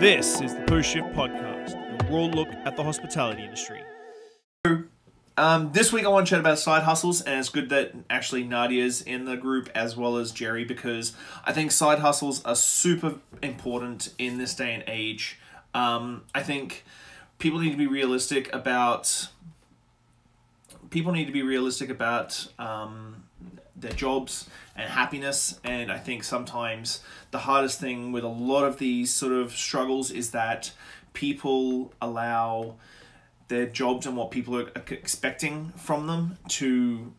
This is the Post Shift Podcast, a raw look at the hospitality industry. This week I want to chat about side hustles, and it's good that actually Nadia's in the group as well as Jerry, because I think side hustles are super important in this day and age. I think people need to be realistic about their jobs and happiness, and I think sometimes the hardest thing with a lot of these sort of struggles is that people allow their jobs and what people are expecting from them to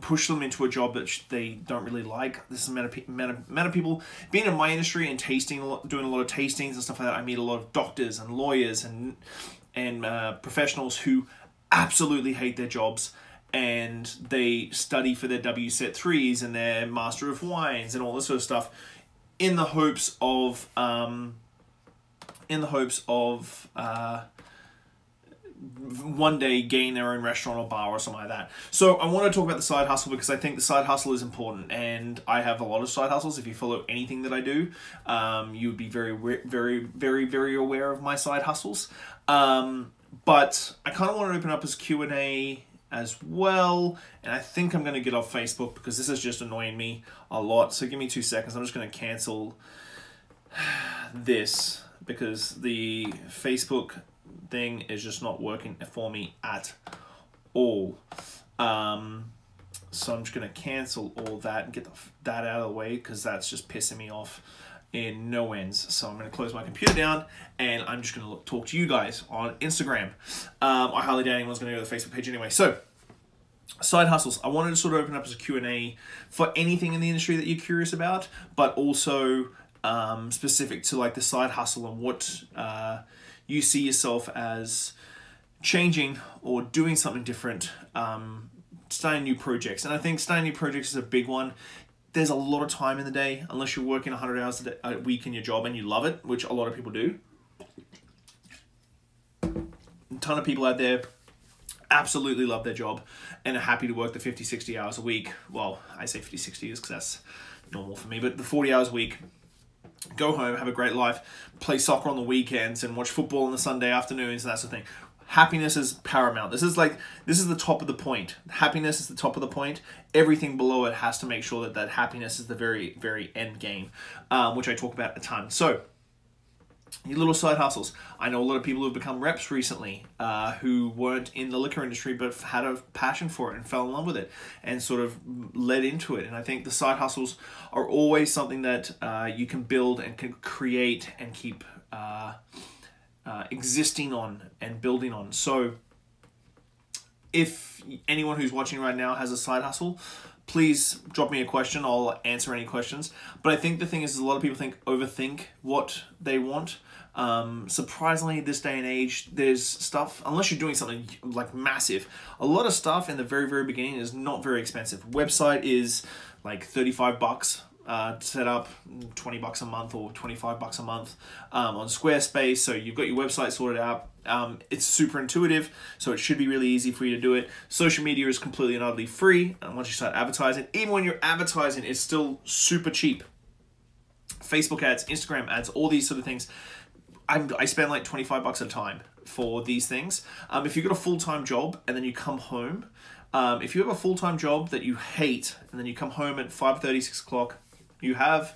push them into a job that they don't really like. This is amount of people being in my industry and doing a lot of tastings and stuff like that. I meet a lot of doctors and lawyers and professionals who absolutely hate their jobs, and they study for their WSET 3s and their Master of Wines and all this sort of stuff in the hopes of one day gain their own restaurant or bar or something like that. So I want to talk about the side hustle because I think the side hustle is important, and I have a lot of side hustles. If you follow anything that I do, you would be very, very, very, very aware of my side hustles. But I kind of want to open up as Q&A as well, and I think I'm going to get off Facebook because this is just annoying me a lot. So give me 2 seconds. I'm just going to cancel this because the Facebook thing is just not working for me at all. So I'm just going to cancel all that and get that out of the way because that's just pissing me off in no ends. So I'm going to close my computer down and I'm just going to talk to you guys on Instagram. I highly doubt anyone's going to go to the Facebook page anyway. So side hustles. I wanted to sort of open up as a Q&A for anything in the industry that you're curious about, but also specific to like the side hustle and what you see yourself as changing or doing something different, starting new projects. And I think starting new projects is a big one. There's a lot of time in the day, unless you're working 100 hours a week in your job and you love it, which a lot of people do. A ton of people out there absolutely love their job and are happy to work the 50, 60 hours a week. Well, I say 50, 60 because that's normal for me, but the 40 hours a week. Go home, have a great life, play soccer on the weekends and watch football on the Sunday afternoons and that sort of thing. Happiness is paramount. This is the top of the point. Happiness is the top of the point. Everything below it has to make sure that happiness is the very, very end game, which I talk about a ton. So, your little side hustles. I know a lot of people who have become reps recently who weren't in the liquor industry but had a passion for it and fell in love with it and sort of led into it. And I think the side hustles are always something that you can build and can create and keep existing on and building on. So if anyone who's watching right now has a side hustle, please drop me a question. I'll answer any questions. But I think the thing is a lot of people overthink what they want. Surprisingly, this day and age, there's stuff, unless you're doing something like massive, a lot of stuff in the very, very beginning is not very expensive. Website is like 35 bucks. Set up, 20 bucks a month or 25 bucks a month on Squarespace. So you've got your website sorted out. It's super intuitive, so it should be really easy for you to do it. Social media is completely and utterly free. And once you start advertising, even when you're advertising, it's still super cheap. Facebook ads, Instagram ads, all these sort of things. I spend like 25 bucks at a time for these things. If you've got a full-time job and then you come home, if you have a full-time job that you hate and then you come home at 5:30, 6 o'clock, you have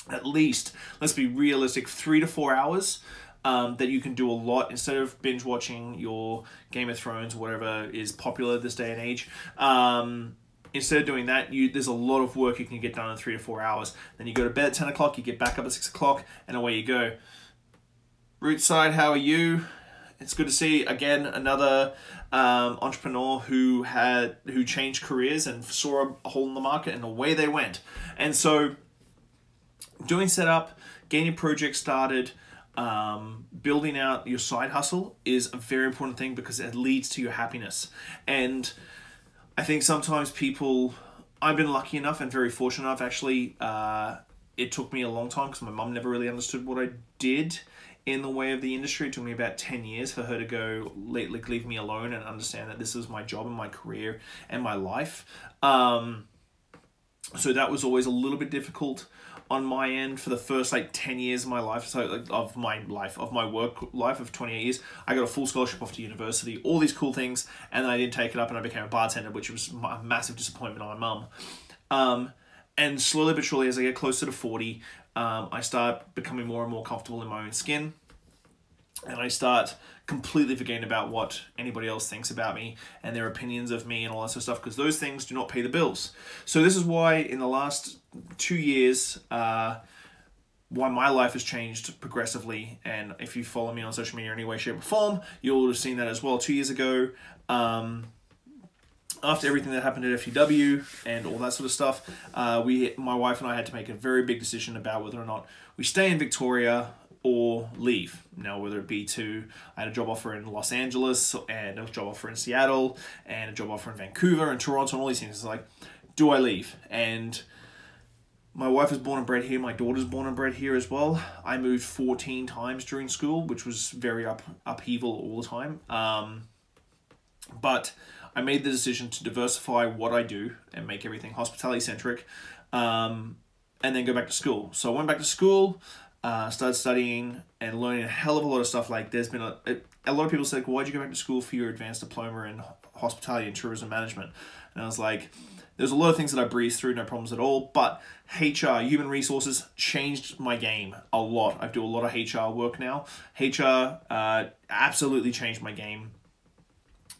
at least, let's be realistic, 3 to 4 hours that you can do a lot instead of binge watching your Game of Thrones or whatever is popular this day and age. Instead of doing that, there's a lot of work you can get done in 3 to 4 hours. Then you go to bed at 10 o'clock, you get back up at 6 o'clock, and away you go. Rootside, how are you? It's good to see, again, another entrepreneur who changed careers and saw a hole in the market and away they went. And so doing setup, getting your project started, building out your side hustle is a very important thing because it leads to your happiness. And I think sometimes I've been lucky enough and very fortunate enough, actually, it took me a long time because my mum never really understood what I did in the way of the industry. It took me about 10 years for her to go, leave me alone and understand that this is my job and my career and my life. So that was always a little bit difficult. on my end for the first like 10 years of my life, so like of my work life of 28 years. I got a full scholarship off to university, all these cool things, and then I didn't take it up and I became a bartender, which was a massive disappointment on my mum. And slowly but surely, as I get closer to 40, I start becoming more and more comfortable in my own skin. And I start completely forgetting about what anybody else thinks about me and their opinions of me and all that sort of stuff, because those things do not pay the bills. So this is why in the last 2 years, why my life has changed progressively. And if you follow me on social media in any way, shape, or form, you'll have seen that as well. 2 years ago, after everything that happened at FTW and all that sort of stuff, my wife and I had to make a very big decision about whether or not we stay in Victoria or leave. Now, whether it be I had a job offer in Los Angeles and a job offer in Seattle and a job offer in Vancouver and Toronto and all these things. It's like, do I leave? And my wife was born and bred here. My daughter's born and bred here as well. I moved 14 times during school, which was very upheaval all the time. But I made the decision to diversify what I do and make everything hospitality centric, and then go back to school. So I went back to school, started studying and learning a hell of a lot of stuff. Like there's been a lot of people said, why'd you go back to school for your advanced diploma in hospitality and tourism management? And I was like, there's a lot of things that I breezed through, no problems at all. But HR, human resources, changed my game a lot. I do a lot of HR work now. HR absolutely changed my game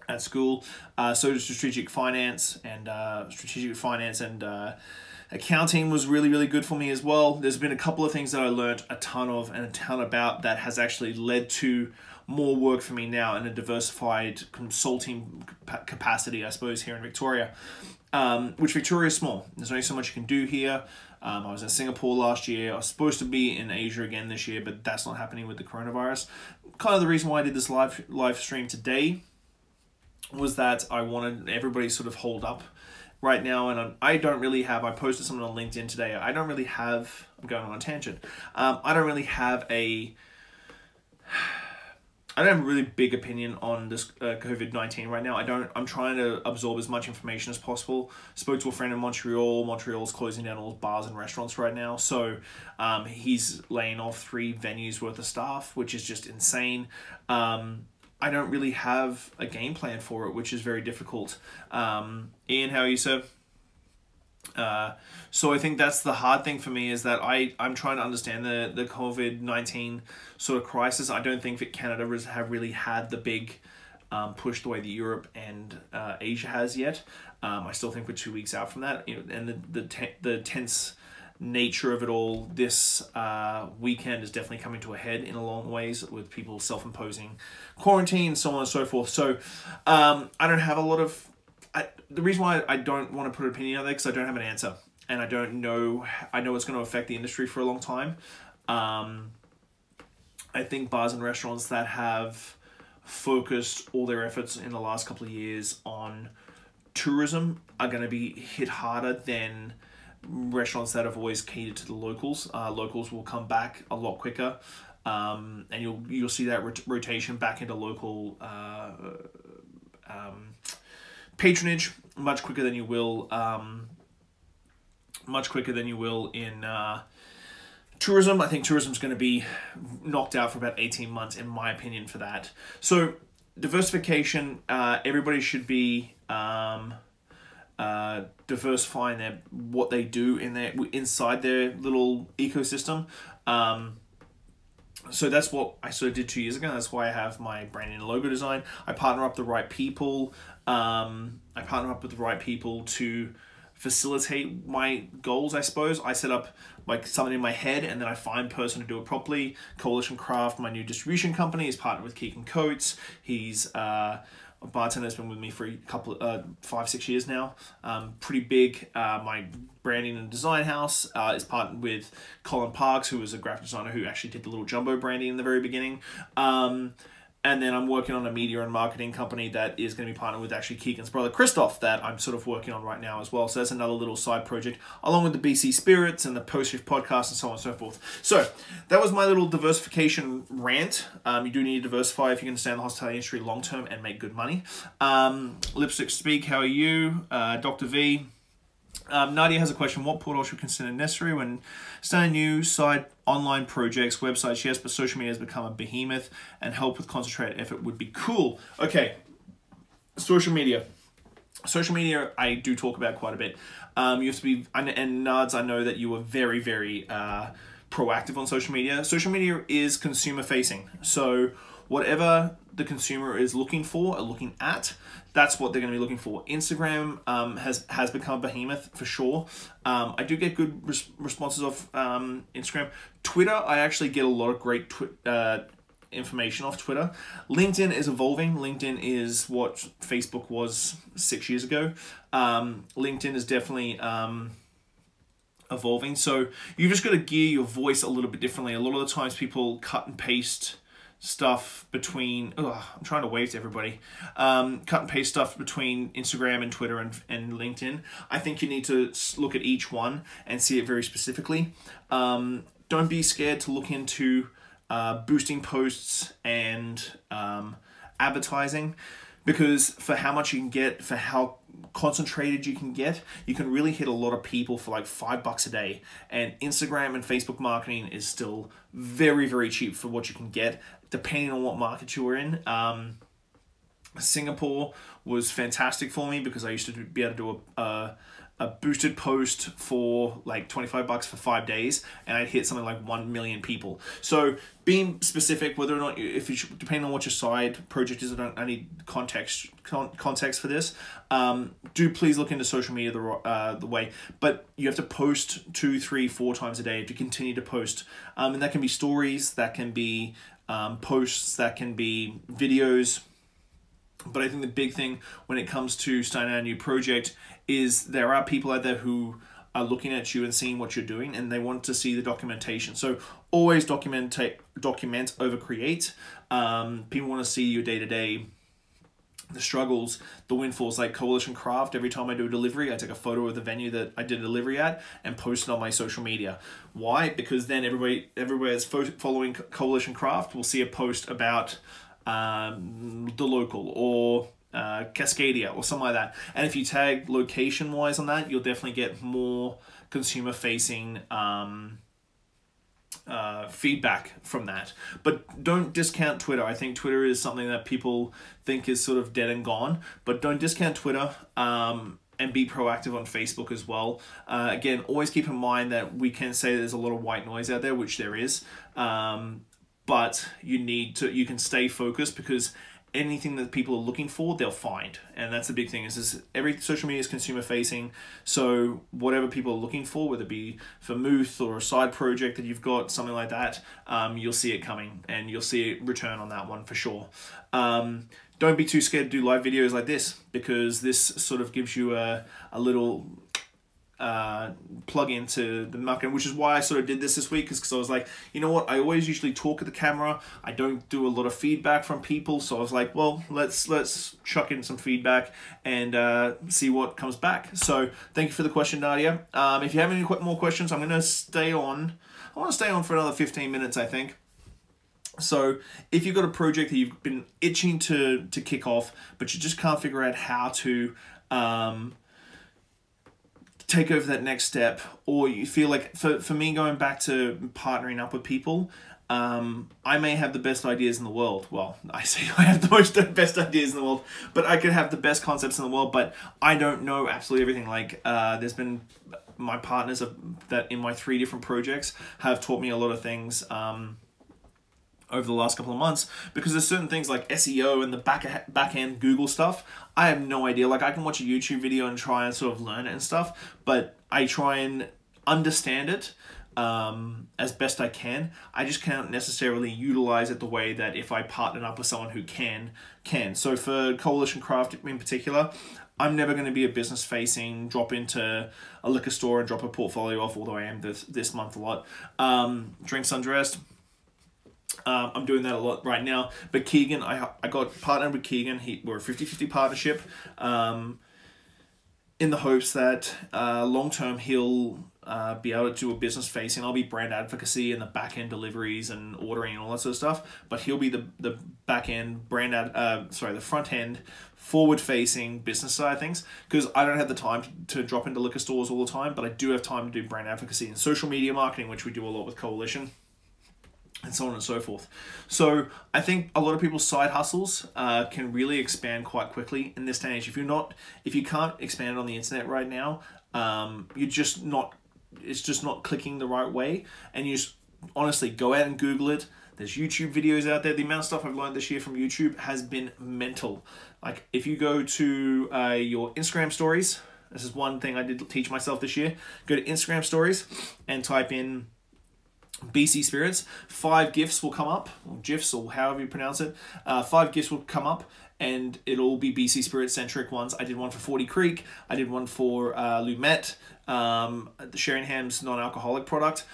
at school. So did strategic finance and accounting was really, really good for me as well. There's been a couple of things that I learned a ton of and a ton about that has actually led to more work for me now in a diversified consulting capacity, I suppose, here in Victoria. Which Victoria is small. There's only so much you can do here. I was in Singapore last year. I was supposed to be in Asia again this year, but that's not happening with the coronavirus. Kind of the reason why I did this live stream today was that I wanted everybody to sort of hold up right now, and I don't really have, I posted something on LinkedIn today, I'm going on a tangent, I don't have a really big opinion on this COVID-19 right now. I'm trying to absorb as much information as possible. Spoke to a friend in Montreal. Montreal's closing down all bars and restaurants right now, so he's laying off 3 venues worth of staff, which is just insane. I don't really have a game plan for it, which is very difficult. Ian, how are you, sir? So I think that's the hard thing for me, is that I'm trying to understand the COVID-19 sort of crisis. I don't think that Canada have really had the big push the way that Europe and Asia has yet. I still think we're 2 weeks out from that. And the tense nature of it all this weekend is definitely coming to a head in a long ways, with people self-imposing quarantine, so on and so forth. So I don't have a lot of... the reason why I don't want to put an opinion out there, because I don't have an answer, and I don't know. I know it's going to affect the industry for a long time. I think bars and restaurants that have focused all their efforts in the last couple of years on tourism are going to be hit harder than restaurants that have always catered to the locals. Locals will come back a lot quicker, and you'll see that rotation back into local patronage much quicker than you will in tourism. I think tourism is going to be knocked out for about 18 months, in my opinion, for that. So diversification, everybody should be diversifying what they do inside their little ecosystem. So that's what I sort of did 2 years ago. That's why I have my branding and logo design. I partner up the right people. To facilitate my goals, I suppose. I set up like something in my head, and then I find a person to do it properly. Coalition Craft, my new distribution company, is partnered with Keegan Coates. He's a bartender that's been with me for a couple 5-6 years now. Pretty big. My branding and design house is partnered with Colin Parks, who was a graphic designer who actually did the little jumbo branding in the very beginning. And then I'm working on a media and marketing company that is going to be partnered with actually Keegan's brother Christoph, that I'm sort of working on right now as well. So that's another little side project, along with the BC Spirits and the Post Shift podcast and so on and so forth. So that was my little diversification rant. You do need to diversify if you're going to stay in the hospitality industry long term and make good money. Lipstick Speak, how are you? Dr. V. Nadia has a question. What portal should consider necessary when starting new side online projects, websites? Yes, but social media has become a behemoth and help with concentrated effort would be cool. Okay, social media. Social media, I do talk about quite a bit. You have to be, and Nards, I know that you were very, very proactive on social media. Social media is consumer facing. So whatever the consumer is looking for or looking at, that's what they're going to be looking for. Instagram has become a behemoth for sure. I do get good responses off Instagram. Twitter, I actually get a lot of great information off Twitter. LinkedIn is evolving. LinkedIn is what Facebook was 6 years ago. LinkedIn is definitely evolving. So you've just got to gear your voice a little bit differently. A lot of the times people cut and paste stuff between, I'm trying to wave to everybody, cut and paste stuff between Instagram and Twitter and LinkedIn. I think you need to look at each one and see it very specifically. Don't be scared to look into boosting posts and advertising, because for how much you can get, for how concentrated you can get, you can really hit a lot of people for like $5 a day. And Instagram and Facebook marketing is still very, very cheap for what you can get, depending on what market you were in. Singapore was fantastic for me because I used to be able to do a boosted post for like $25 for 5 days, and I'd hit something like 1 million people. So being specific, whether or not, if you depending on what your side project is, I need context for this. Do please look into social media the way, but you have to post 2, 3, 4 times a day to continue to post, and that can be stories, that can be posts, that can be videos. But I think the big thing when it comes to starting a new project is there are people out there who are looking at you and seeing what you're doing, and they want to see the documentation. So always document over create. People want to see your day-to-day, the struggles, the windfalls. Like Coalition Craft, every time I do a delivery, I take a photo of the venue that I did a delivery at and post it on my social media. Why? Because then everybody that's following Coalition Craft will see a post about the local or Cascadia or something like that. And if you tag location wise on that, you'll definitely get more consumer facing feedback from that. But don't discount Twitter. I think Twitter is something that people think is sort of dead and gone, but don't discount Twitter. And be proactive on Facebook as well. Again, always keep in mind that we can say there's a lot of white noise out there, which there is. But you can stay focused, because anything that people are looking for, they'll find. And that's the big thing, is every social media is consumer facing. So whatever people are looking for, whether it be for Muth or a side project that you've got, something like that, you'll see it coming and you'll see it return on that one for sure. Don't be too scared to do live videos like this, because this sort of gives you a little plug into the market, which is why I sort of did this week, because I was like, you know what, I always usually talk at the camera, I don't do a lot of feedback from people, so I was like, well, let's chuck in some feedback and see what comes back. So thank you for the question, Nadia. If you have any more questions, I'm going to stay on. I want to stay on for another 15 minutes, I think. So if you've got a project that you've been itching to kick off, but you just can't figure out how to take over that next step, or you feel like, for me, going back to partnering up with people, I may have the best ideas in the world. Well, I say I have the best ideas in the world, but I could have the best concepts in the world, but I don't know absolutely everything. Like there's been my partners that in my 3 different projects have taught me a lot of things over the last couple of months, because there's certain things like SEO and the back end Google stuff, I have no idea. Like I can watch a YouTube video and try and sort of learn it and stuff, but I try and understand it as best I can. I just can't necessarily utilize it the way that if I partnered up with someone who can. So for Coalition Craft in particular, I'm never going to be a business facing, drop into a liquor store and drop a portfolio off, although I am this month a lot. Drinks Undressed, I'm doing that a lot right now. But Keegan, I got partnered with Keegan. We're a 50-50 partnership. in the hopes that long term he'll be able to do a business facing. I'll be brand advocacy and the back end deliveries and ordering and all that sort of stuff. But he'll be the back end the front end forward facing business side of things, because I don't have the time to drop into liquor stores all the time, but I do have time to do brand advocacy and social media marketing, which we do a lot with Coalition, and so on and so forth. So I think a lot of people's side hustles can really expand quite quickly in this day and age. If you can't expand on the internet right now, it's just not clicking the right way. And you just honestly go out and Google it. There's YouTube videos out there. The amount of stuff I've learned this year from YouTube has been mental. Like if you go to your Instagram stories, this is one thing I did teach myself this year. Go to Instagram stories and type in BC Spirits. 5 GIFs will come up, or GIFs, or however you pronounce it. 5 GIFs will come up, and it'll be BC Spirit centric ones. I did one for 40 Creek. I did one for Lumet, the Sheringham's non-alcoholic product.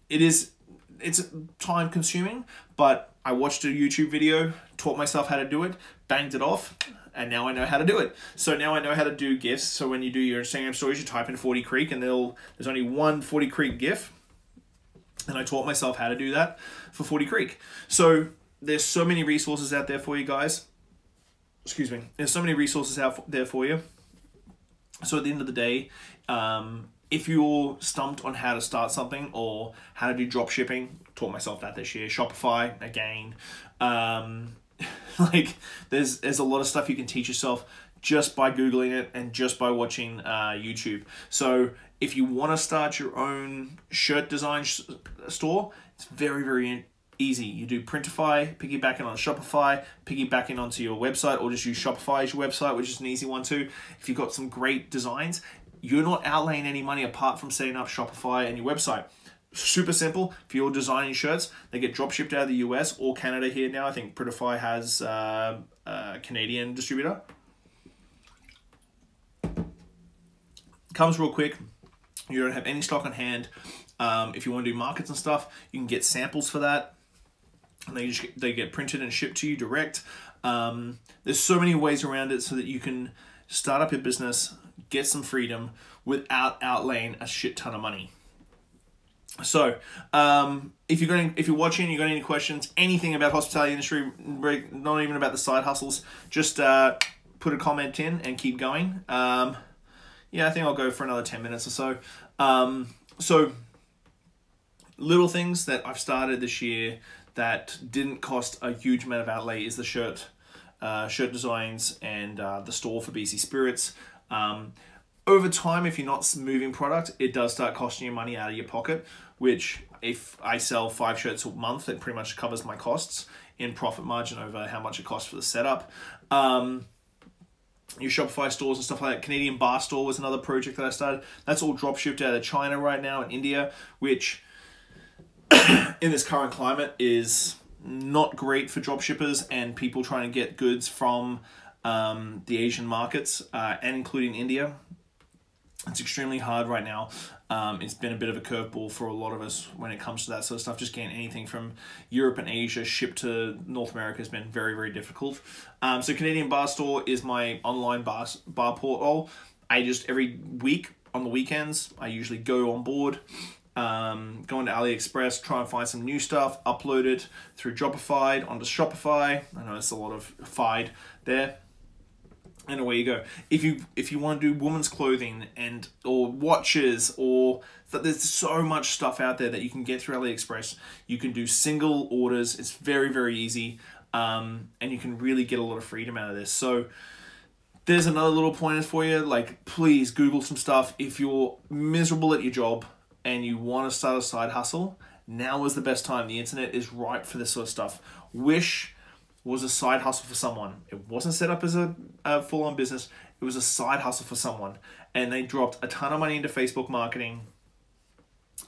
It's time consuming, but I watched a YouTube video, taught myself how to do it, banged it off, and now I know how to do it. So now I know how to do GIFs. So when you do your Instagram stories, you type in 40 Creek, and there's only one 40 Creek GIF. And I taught myself how to do that for 40 Creek. So there's so many resources out there for you guys. Excuse me. There's so many resources out there for you. So at the end of the day, if you're stumped on how to start something or how to do drop shipping, taught myself that this year. Shopify, again. Like there's a lot of stuff you can teach yourself just by Googling it and just by watching YouTube. So if you want to start your own shirt design store, it's very, very easy. You do Printify, piggyback it on Shopify, piggyback it onto your website, or just use Shopify as your website, which is an easy one too. If you've got some great designs, you're not outlaying any money apart from setting up Shopify and your website. Super simple. If you're designing shirts, they get drop shipped out of the US or Canada here now. I think Printify has a Canadian distributor. Comes real quick. You don't have any stock on hand. If you want to do markets and stuff, you can get samples for that. And they get printed and shipped to you direct. There's so many ways around it so that you can start up your business, get some freedom without outlaying a shit ton of money. So, if you're watching, you got any questions, anything about hospitality industry, not even about the side hustles, just put a comment in and keep going. Yeah, I think I'll go for another 10 minutes or so. So, little things that I've started this year that didn't cost a huge amount of outlay is the shirt designs and the store for BC Spirits. Over time, if you're not moving product, it does start costing you money out of your pocket, which if I sell 5 shirts a month, it pretty much covers my costs in profit margin over how much it costs for the setup. Your Shopify stores and stuff like that. Canadian Bar Store was another project that I started. That's all drop shipped out of China right now and India, which in this current climate is not great for drop shippers and people trying to get goods from the Asian markets and including India. It's extremely hard right now. It's been a bit of a curveball for a lot of us when it comes to that sort of stuff. Just getting anything from Europe and Asia shipped to North America has been very, very difficult. So Canadian Bar Store is my online bar portal. I just, every week on the weekends, I usually go on board, go into AliExpress, try and find some new stuff, upload it through Dropify onto Shopify. I know it's a lot of Fied there. And away you go. If you want to do women's clothing or watches there's so much stuff out there that you can get through AliExpress. You can do single orders. It's very, very easy. And you can really get a lot of freedom out of this. So there's another little pointer for you. Like, please Google some stuff. If you're miserable at your job and you want to start a side hustle, now is the best time. The internet is ripe for this sort of stuff. Wish was a side hustle for someone. It wasn't set up as a full-on business. It was a side hustle for someone. And they dropped a ton of money into Facebook marketing.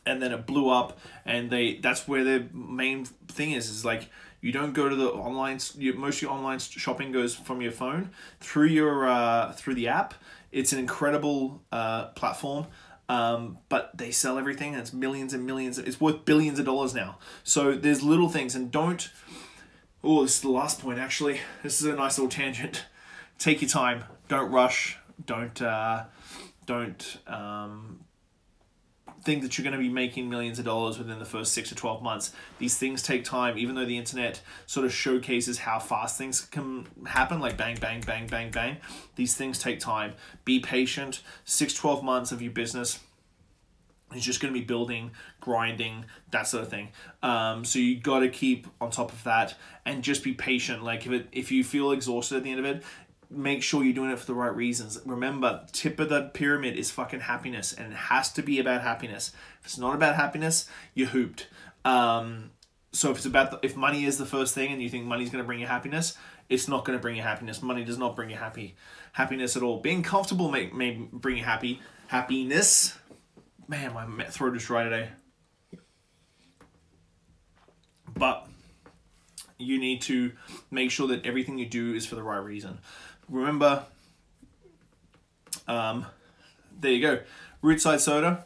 And then it blew up. And that's where their main thing is like, you don't go to the online, most of your online shopping goes from your phone through the app. It's an incredible platform. But they sell everything. And it's millions and millions. It's worth billions of dollars now. So there's little things. And don't... Oh, this is the last point, actually. This is a nice little tangent. Take your time. Don't rush. don't think that you're going to be making millions of dollars within the first 6 to 12 months. These things take time, even though the internet sort of showcases how fast things can happen, like bang, bang, bang, bang, bang. These things take time. Be patient. 6 to 12 months of your business is just going to be building, grinding, that sort of thing. So you got to keep on top of that and just be patient. Like if you feel exhausted at the end of it, make sure you're doing it for the right reasons. Remember, tip of the pyramid is fucking happiness, and it has to be about happiness. If it's not about happiness, you're hooped. So if money is the first thing and you think money's going to bring you happiness, it's not going to bring you happiness. Money does not bring you happiness at all. Being comfortable may bring you happiness. Man, my throat is dry today. But you need to make sure that everything you do is for the right reason. Remember, there you go. Rootside soda,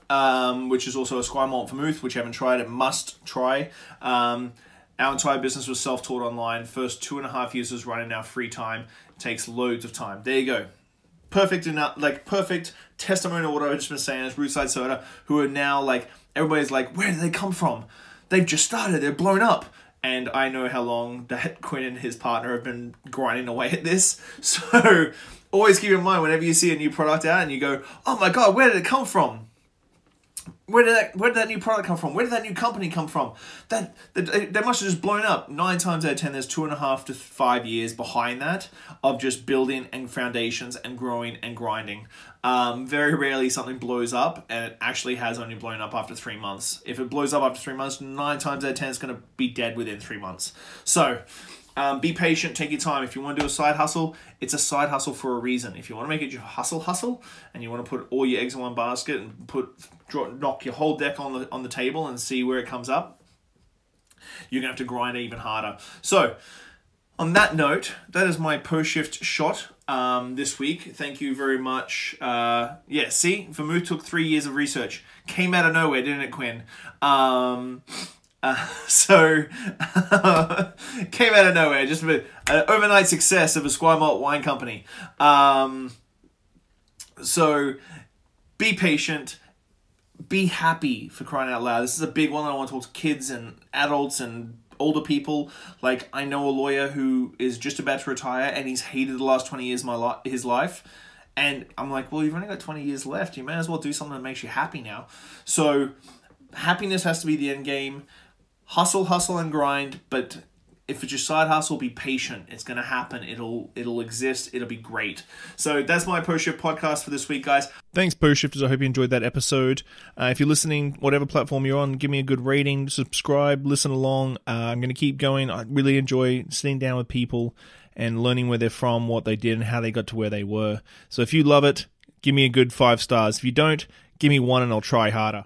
which is also a Squire malt vermouth, which you haven't tried, it must try. Our entire business was self-taught online. First 2.5 years was running our free time. It takes loads of time. There you go. Perfect enough, perfect testimony of what I've just been saying is Rootside soda, who are now everybody's like, where did they come from? They've just started, they're blown up. And I know how long that Quinn and his partner have been grinding away at this. So always keep in mind whenever you see a new product out and you go, oh my God, where did it come from? Where did that new product come from? Where did that new company come from? They must have just blown up. 9 times out of 10, there's 2.5 to 5 years behind that of just building and foundations and growing and grinding. Very rarely something blows up and it actually has only blown up after 3 months. If it blows up after 3 months, 9 times out of 10, it's going to be dead within 3 months. So be patient, take your time. If you want to do a side hustle, it's a side hustle for a reason. If you want to make it your hustle, and you want to put all your eggs in one basket and knock your whole deck on the table and see where it comes up, you're going to have to grind even harder. So, on that note, that is my post-shift shot this week. Thank you very much. See, vermouth took 3 years of research. Came out of nowhere, didn't it, Quinn? Came out of nowhere, just an overnight success of a Squire Malt wine company. So be patient, be happy, for crying out loud. This is a big one. I want to talk to kids and adults and older people. Like, I know a lawyer who is just about to retire and he's hated the last 20 years of his life. And I'm like, well, you've only got 20 years left. You may as well do something that makes you happy now. So happiness has to be the end game. Hustle and grind, but if it's your side hustle, be patient. It's going to happen. It'll exist. It'll be great. So that's my post-shift podcast for this week, guys. Thanks, post-shifters. I hope you enjoyed that episode. If you're listening, whatever platform you're on, give me a good rating, subscribe, listen along. I'm going to keep going. I really enjoy sitting down with people and learning where they're from, what they did, and how they got to where they were. So if you love it, give me a good 5 stars. If you don't, give me 1 and I'll try harder.